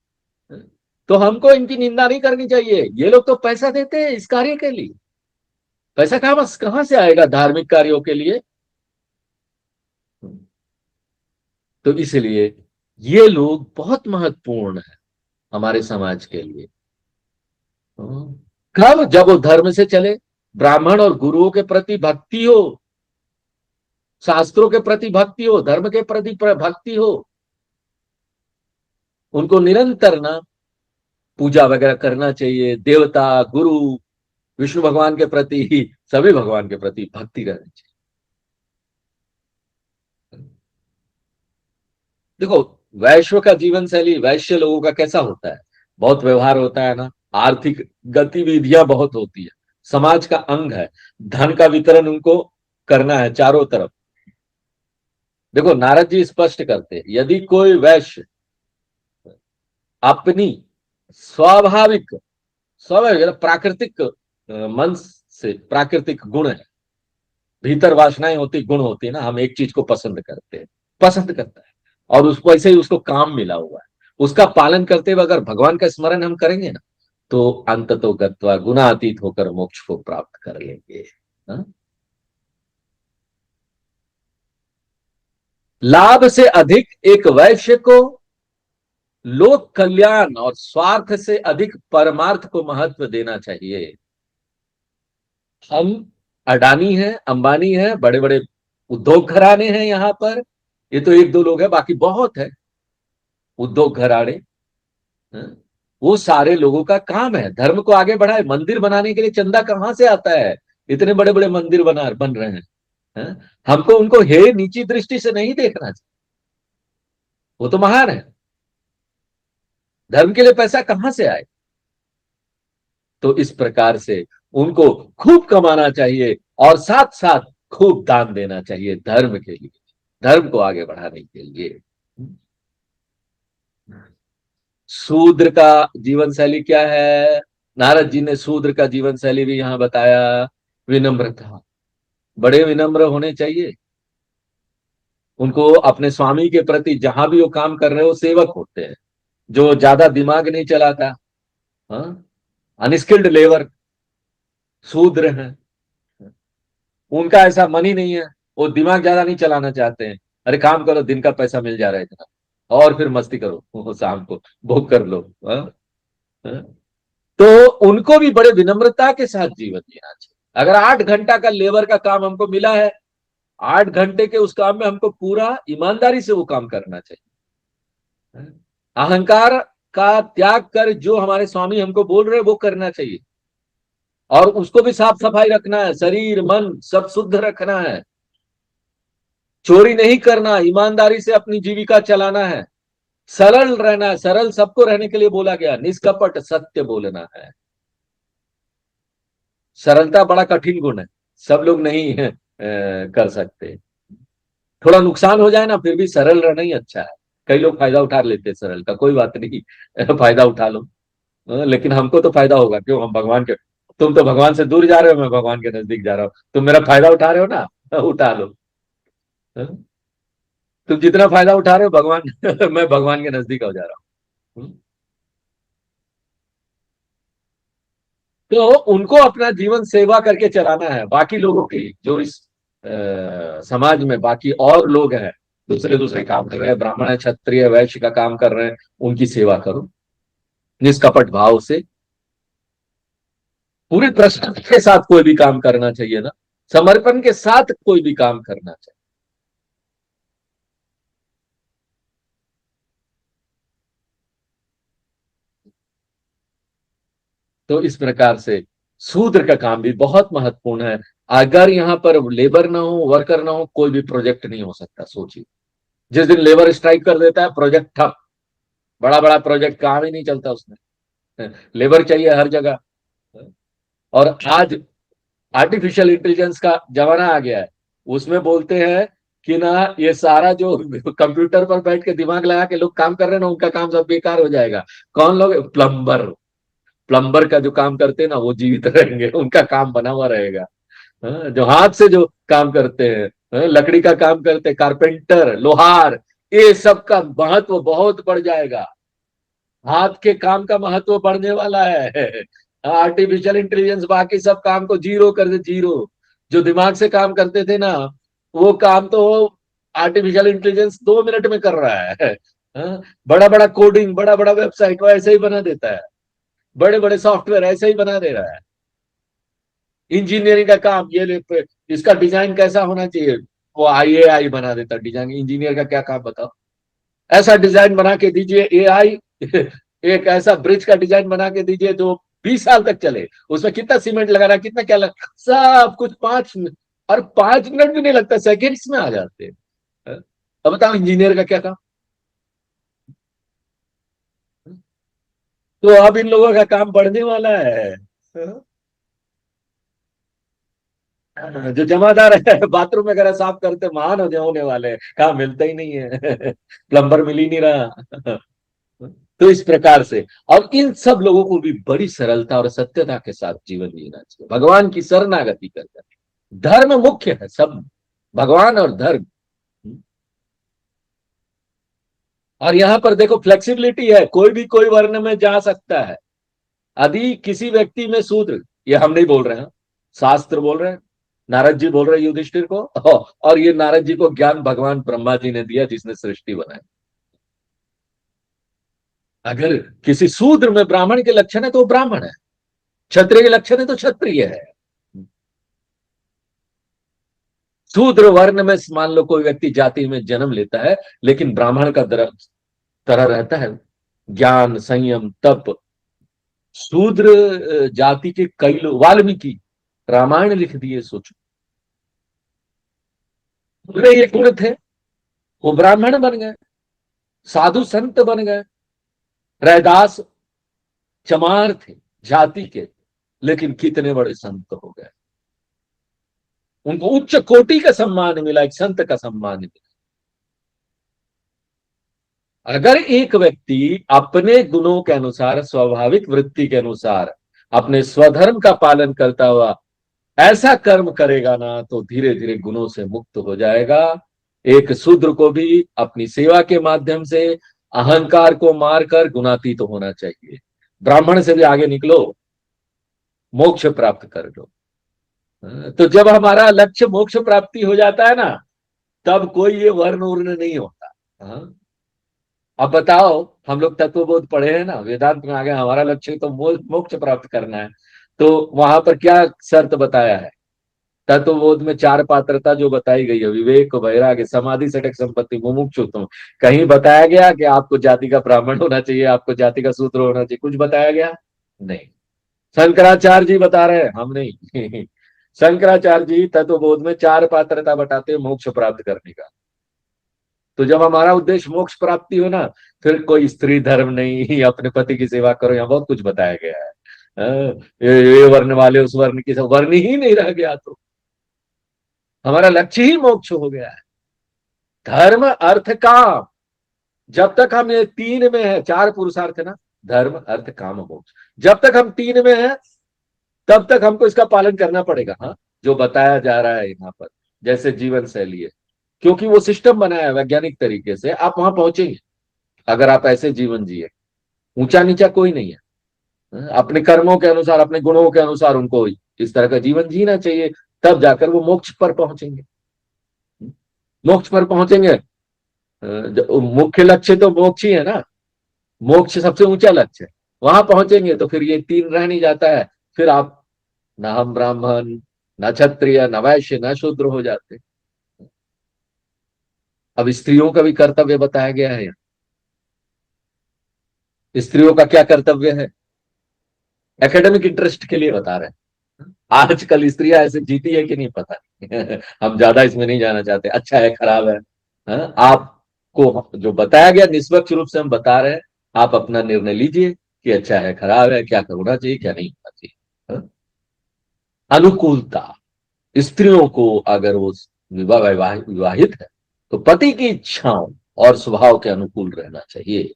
तो हमको इनकी निंदा नहीं करनी चाहिए। ये लोग तो पैसा देते हैं इस कार्य के लिए। पैसा कहां से आएगा धार्मिक कार्यों के लिए? तो इसलिए ये लोग बहुत महत्वपूर्ण है हमारे समाज के लिए। कब? जब वो धर्म से चले, ब्राह्मण और गुरुओं के प्रति भक्ति हो, शास्त्रों के प्रति भक्ति हो, धर्म के प्रति भक्ति हो, उनको निरंतर ना पूजा वगैरह करना चाहिए। देवता, गुरु, विष्णु भगवान के प्रति ही, सभी भगवान के प्रति भक्ति रहनी चाहिए। देखो, वैश्व का जीवन शैली, वैश्य लोगों का कैसा होता है? बहुत व्यवहार होता है ना, आर्थिक गतिविधियां बहुत होती है, समाज का अंग है, धन का वितरण उनको करना है चारों तरफ। देखो, नारद जी स्पष्ट करते हैं, यदि कोई वैश्य अपनी स्वाभाविक, स्वाभाविक प्राकृतिक मन से, प्राकृतिक गुण है, भीतर वासनाएं होती, गुण होती है ना, हम एक चीज को पसंद करते हैं, पसंद करता है, और उसको ऐसे ही उसको काम मिला हुआ है, उसका पालन करते हुए अगर भगवान का स्मरण हम करेंगे ना, तो अंततो गत्वा गुणातीत होकर मोक्ष को प्राप्त कर लेंगे। हा? लाभ से अधिक एक वैश्य को लोक कल्याण और स्वार्थ से अधिक परमार्थ को महत्व देना चाहिए। हम अडानी हैं, अंबानी हैं, बड़े बड़े उद्योग घराने हैं यहां पर। ये तो एक दो लोग हैं, बाकी बहुत है उद्योग घराने। हैं? वो सारे लोगों का काम है धर्म को आगे बढ़ाए। मंदिर बनाने के लिए चंदा कहां से आता है? इतने बड़े बड़े मंदिर बन रहे हैं। हैं? हमको उनको हे नीची दृष्टि से नहीं देखना चाहिए, वो तो महान है। धर्म के लिए पैसा कहां से आए? तो इस प्रकार से उनको खूब कमाना चाहिए और साथ साथ खूब दान देना चाहिए धर्म के लिए, धर्म को आगे बढ़ाने के लिए। शूद्र का जीवन शैली क्या है? नारद जी ने शूद्र का जीवन शैली भी यहां बताया। विनम्रता, बड़े विनम्र होने चाहिए। उनको अपने स्वामी के प्रति, जहां भी वो काम कर रहे हो, सेवक होते हैं, जो ज्यादा दिमाग नहीं चलाता। हाँ, अनस्किल्ड लेबर शूद्र हैं, उनका ऐसा मन ही नहीं है, वो दिमाग ज्यादा नहीं चलाना चाहते हैं। अरे काम करो, दिन का पैसा मिल जा रहा है इतना, और फिर मस्ती करो, वो शाम को भोग कर लो। हाँ? हाँ? तो उनको भी बड़े विनम्रता के साथ जीवन जीना चाहिए। अगर 8 घंटा का लेबर का काम हमको मिला है, 8 घंटे के उस काम में हमको पूरा ईमानदारी से वो काम करना चाहिए। अहंकार का त्याग कर जो हमारे स्वामी हमको बोल रहे वो करना चाहिए, और उसको भी साफ सफाई रखना है, शरीर मन सब शुद्ध रखना है, चोरी नहीं करना, ईमानदारी से अपनी जीविका चलाना है, सरल रहना है। सरल सबको रहने के लिए बोला गया, निष्कपट सत्य बोलना है। सरलता बड़ा कठिन गुण है, सब लोग नहीं है, कर सकते। थोड़ा नुकसान हो जाए ना, फिर भी सरल रहना ही अच्छा है। कई लोग फायदा उठा लेते हैं सरल का, कोई बात नहीं, फायदा उठा लो। लेकिन हमको तो फायदा होगा, क्यों? हम भगवान के, तुम तो भगवान से दूर जा रहे हो, मैं भगवान के नजदीक जा रहा हूं, तुम मेरा फायदा उठा रहे हो ना, उठा लो। तुम जितना फायदा उठा रहे हो भगवान मैं भगवान के नजदीक हो जा रहा हूँ। तो उनको अपना जीवन सेवा करके चलाना है। बाकी लोगों की जो इस समाज में बाकी और लोग हैं, दूसरे दूसरे काम कर रहे हैं, ब्राह्मण है, क्षत्रिय, वैश्य का काम कर रहे हैं, उनकी सेवा करो निष्कपट भाव से। पूरे प्रश्न के साथ कोई भी काम करना चाहिए ना, समर्पण के साथ कोई भी काम करना चाहिए। तो इस प्रकार से शूद्र का काम भी बहुत महत्वपूर्ण है। अगर यहाँ पर लेबर ना हो, वर्कर ना हो, कोई भी प्रोजेक्ट नहीं हो सकता। सोचिए, जिस दिन लेबर स्ट्राइक कर देता है, प्रोजेक्ट ठप, बड़ा बड़ा प्रोजेक्ट काम ही नहीं चलता उसमें। लेबर चाहिए हर जगह। और आज आर्टिफिशियल इंटेलिजेंस का जमाना आ गया है। उसमें बोलते हैं कि ना ये सारा जो कंप्यूटर पर बैठ के दिमाग लगा के लोग काम कर रहे हैं ना, उनका काम सब बेकार हो जाएगा। कौन लोग? प्लम्बर। प्लम्बर का जो काम करते हैं ना वो जीवित रहेंगे, उनका काम बना हुआ रहेगा। हाँ, जो हाथ से जो काम करते हैं, हाँ, लकड़ी का काम करते हैं, कारपेंटर, लोहार, ये सब का महत्व बहुत बढ़ जाएगा। हाथ के काम का महत्व बढ़ने वाला है। आर्टिफिशियल इंटेलिजेंस बाकी सब काम को जीरो कर दे, जीरो। जो दिमाग से काम करते थे ना, वो काम तो आर्टिफिशियल इंटेलिजेंस 2 मिनट में कर रहा है। हाँ, बड़ा बड़ा कोडिंग, बड़ा बड़ा वेबसाइट वो ऐसे ही बना देता है, बड़े बड़े सॉफ्टवेयर ऐसे ही बना दे रहा है। इंजीनियरिंग का काम, इसका डिजाइन कैसा होना चाहिए, वो AI बना देता है डिजाइन। इंजीनियर का क्या काम बताओ? ऐसा डिजाइन बना के दीजिए AI। एक ऐसा ब्रिज का डिजाइन बना के दीजिए जो 20 साल तक चले। उसमें कितना सीमेंट लगाना, कितना क्या लगा, सब कुछ 5 मिनट, और 5 मिनट भी नहीं लगता, सेकेंड्स में आ जाते हैं। अब बताओ इंजीनियर का क्या काम? तो अब इन लोगों का काम बढ़ने वाला है। जो जमादार है बाथरूम वगैरह साफ करते, महान होने वाले हैं, काम मिलता ही नहीं है। प्लम्बर मिल ही नहीं रहा। तो इस प्रकार से, और इन सब लोगों को भी बड़ी सरलता और सत्यता के साथ जीवन जीना चाहिए, भगवान की शरणागति कर। धर्म मुख्य है सब, भगवान और धर्म। और यहां पर देखो फ्लेक्सिबिलिटी है, कोई भी कोई वर्ण में जा सकता है। यदि किसी व्यक्ति में शूद्र, ये हम नहीं बोल रहे हैं, शास्त्र बोल रहे हैं। नारद जी बोल रहे हैं युधिष्ठिर को, और ये नारद जी को ज्ञान भगवान ब्रह्मा जी ने दिया जिसने सृष्टि बनाई। अगर किसी शूद्र में ब्राह्मण के लक्षण है तो वो ब्राह्मण है, क्षत्रिय के लक्षण है तो क्षत्रिय है। शूद्र वर्ण में मान लो कोई व्यक्ति जाति में जन्म लेता है, लेकिन ब्राह्मण का तरह रहता है, ज्ञान, संयम, तप। शूद्र जाति के कई लोग, वाल्मीकि रामायण लिख दिए, सोचो। पूरे ये गुण थे, वो ब्राह्मण बन गए, साधु संत बन गए। रैदास चमार थे जाति के, लेकिन कितने बड़े संत हो गए। उनको उच्च कोटि का सम्मान मिला, एक संत का सम्मान मिला। अगर एक व्यक्ति अपने गुणों के अनुसार, स्वाभाविक वृत्ति के अनुसार, अपने स्वधर्म का पालन करता हुआ ऐसा कर्म करेगा ना, तो धीरे धीरे गुणों से मुक्त हो जाएगा। एक शूद्र को भी अपनी सेवा के माध्यम से अहंकार को मारकर गुणातीत तो होना चाहिए। ब्राह्मण से भी आगे निकलो, मोक्ष प्राप्त कर लो। तो जब हमारा लक्ष्य मोक्ष प्राप्ति हो जाता है ना, तब कोई ये वर्ण उर्ण नहीं होता। हाँ? अब बताओ, हम लोग तत्वबोध पढ़े हैं ना, वेदांत में आ गए, हमारा लक्ष्य तो मोक्ष प्राप्त करना है। तो वहां पर क्या शर्त बताया है? तत्वबोध में 4 पात्रता जो बताई गई है, विवेक, वैराग्य, समाधि, सटक संपत्ति, मुमुक्षुत्व। कहीं बताया गया कि आपको जाति का ब्राह्मण होना चाहिए, आपको जाति का शूद्र होना चाहिए? कुछ बताया गया? नहीं। शंकराचार्य जी बता रहे हैं, हम नहीं। शंकराचार्य जी तत्वबोध में 4 पात्रता बताते हैं मोक्ष प्राप्त करने का। तो जब हमारा उद्देश्य मोक्ष प्राप्ति हो ना, फिर कोई स्त्री धर्म नहीं, अपने पति की सेवा करो, यहाँ बहुत कुछ बताया गया है। ये वर्ण वाले उस वर्ण की, सब वर्ण ही नहीं रह गया, तो हमारा लक्ष्य ही मोक्ष हो गया है। धर्म, अर्थ, काम। जब तक हम ये 3 में है, 4 पुरुषार्थ है ना, धर्म, अर्थ, काम, मोक्ष। जब तक हम 3 में है, तब तक हमको इसका पालन करना पड़ेगा। हाँ, जो बताया जा रहा है यहाँ पर, जैसे जीवन शैली है, क्योंकि वो सिस्टम बनाया है वैज्ञानिक तरीके से, आप वहां पहुंचेंगे अगर आप ऐसे जीवन जिए। ऊंचा नीचा कोई नहीं है। अपने कर्मों के अनुसार, अपने गुणों के अनुसार उनको इस तरह का जीवन जीना चाहिए, तब जाकर वो मोक्ष पर पहुंचेंगे। मोक्ष पर पहुंचेंगे। मुख्य लक्ष्य तो मोक्ष ही है ना, मोक्ष सबसे ऊंचा लक्ष्य है। वहां पहुंचेंगे तो फिर ये 3 रह नहीं जाता है। फिर आप न हम ब्राह्मण, न क्षत्रिय, न वैश्य, न शूद्र हो जाते। अब स्त्रियों का भी कर्तव्य बताया गया है। स्त्रियों का क्या कर्तव्य है? एकेडमिक इंटरेस्ट के लिए बता रहे हैं। आजकल स्त्रियां ऐसे जीती है कि नहीं पता नहीं। हम ज्यादा इसमें नहीं जाना चाहते, अच्छा है खराब है। हाँ? आपको जो बताया गया निष्पक्ष रूप से हम बता रहे हैं, आप अपना निर्णय लीजिए कि अच्छा है खराब है, क्या करना चाहिए क्या नहीं होना चाहिए। हाँ? अनुकूलता, स्त्रियों को अगर वो विवाहित है तो पति की इच्छाओं और स्वभाव के अनुकूल रहना चाहिए।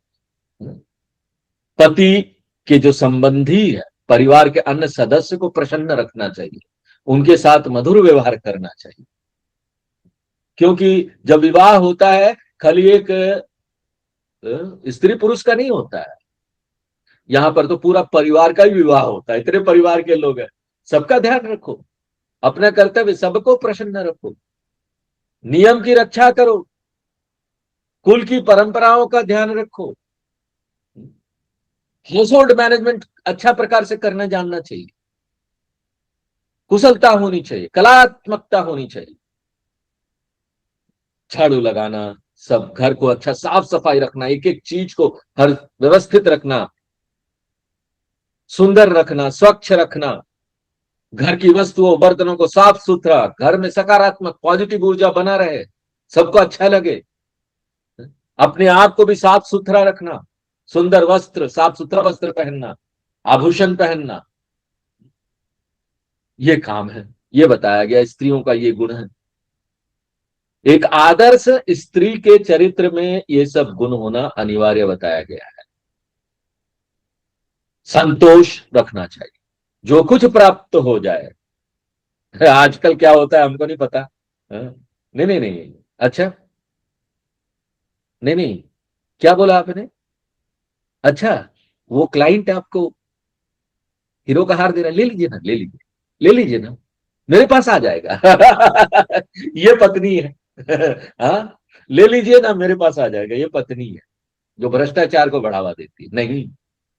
पति के जो संबंधी है, परिवार के अन्य सदस्य को प्रसन्न रखना चाहिए, उनके साथ मधुर व्यवहार करना चाहिए। क्योंकि जब विवाह होता है खाली एक स्त्री पुरुष का नहीं होता है, यहां पर तो पूरा परिवार का ही विवाह होता है। इतने परिवार के लोग हैं, सबका ध्यान रखो, अपना कर्तव्य सबको प्रसन्न रखो, नियम की रक्षा करो, कुल की परंपराओं का ध्यान रखो, हाउस होल्ड मैनेजमेंट अच्छा प्रकार से करना जानना चाहिए, कुशलता होनी चाहिए, कलात्मकता होनी चाहिए, झाड़ू लगाना, सब घर को अच्छा साफ सफाई रखना, एक एक चीज को हर व्यवस्थित रखना, सुंदर रखना, स्वच्छ रखना, घर की वस्तुओं बर्तनों को साफ सुथरा, घर में सकारात्मक पॉजिटिव ऊर्जा बना रहे, सबको अच्छा लगे, अपने आप को भी साफ सुथरा रखना, सुंदर वस्त्र, साफ सुथरा वस्त्र पहनना, आभूषण पहनना, ये काम है। ये बताया गया स्त्रियों का ये गुण है। एक आदर्श स्त्री के चरित्र में ये सब गुण होना अनिवार्य बताया गया है। संतोष रखना चाहिए, जो कुछ प्राप्त हो जाए। आजकल क्या होता है हमको नहीं पता। हाँ? नहीं नहीं नहीं, अच्छा, नहीं नहीं, क्या बोला आपने? अच्छा, वो क्लाइंट आपको हीरो का हार दे रहा है, ले लीजिए ना, ले लीजिए, ले लीजिए ना, मेरे पास आ जाएगा। ये पत्नी है। हाँ, ले लीजिए ना, मेरे पास आ जाएगा, ये पत्नी है जो भ्रष्टाचार को बढ़ावा देती है। नहीं,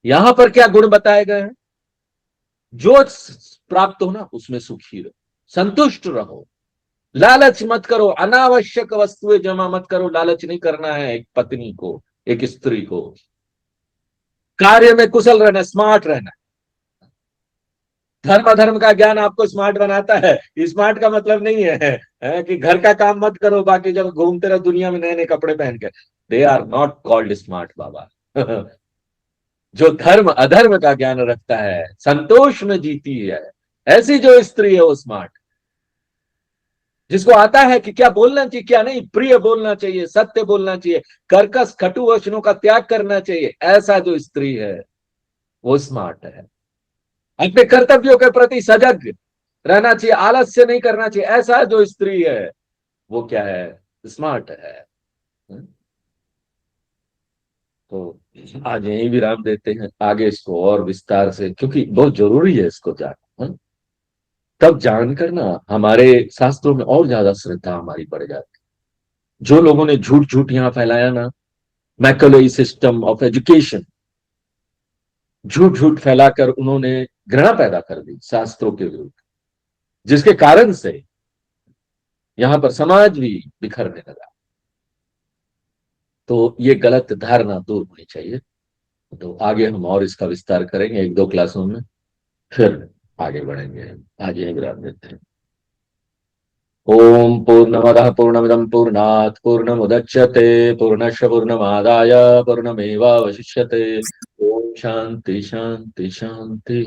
यहां पर क्या गुण बताए गए हैं? जो प्राप्त हो ना उसमें सुखी रहो, संतुष्ट रहो, लालच मत करो, अनावश्यक वस्तुएं जमा मत करो। लालच नहीं करना है एक पत्नी को, एक स्त्री को। कार्य में कुशल रहना, स्मार्ट रहना। धर्म अधर्म का ज्ञान आपको स्मार्ट बनाता है। स्मार्ट का मतलब नहीं है कि घर का काम मत करो, बाकी जब घूमते रहो दुनिया में नए नए कपड़े पहन के। They are not called smart baba. जो धर्म अधर्म का ज्ञान रखता है, संतोष में जीती है, ऐसी जो स्त्री है वो स्मार्ट, जिसको आता है कि क्या बोलना चाहिए क्या नहीं, प्रिय बोलना चाहिए, सत्य बोलना चाहिए, कर्कश कटु वचनों का त्याग करना चाहिए, ऐसा जो स्त्री है वो स्मार्ट है। अपने कर्तव्यों के प्रति सजग रहना चाहिए, आलस्य नहीं करना चाहिए, ऐसा जो स्त्री है वो क्या है? स्मार्ट है। तो आज यही विराम देते हैं, आगे इसको और विस्तार से, क्योंकि बहुत जरूरी है इसको जानना। तब जानकर ना हमारे शास्त्रों में और ज्यादा श्रद्धा हमारी बढ़ जाती है। जो लोगों ने झूठ झूठ यहां फैलाया ना, मैकले सिस्टम ऑफ एजुकेशन, झूठ झूठ फैलाकर उन्होंने घृणा पैदा कर दी शास्त्रों के विरुद्ध, जिसके कारण से यहां पर समाज भी बिखरने लगा। तो ये गलत धारणा दूर होनी चाहिए। तो आगे हम और इसका विस्तार करेंगे एक दो क्लासों में, फिर आगे बढ़ेंगे। आज यही विराम देते हैं। ओम पूर्णमदः पूर्णमिदं पूर्णात् पूर्णमुदच्यते पूर्णस्य पूर्णमादाय पूर्णमेवावशिष्यते। ओम शांति शांति शांति।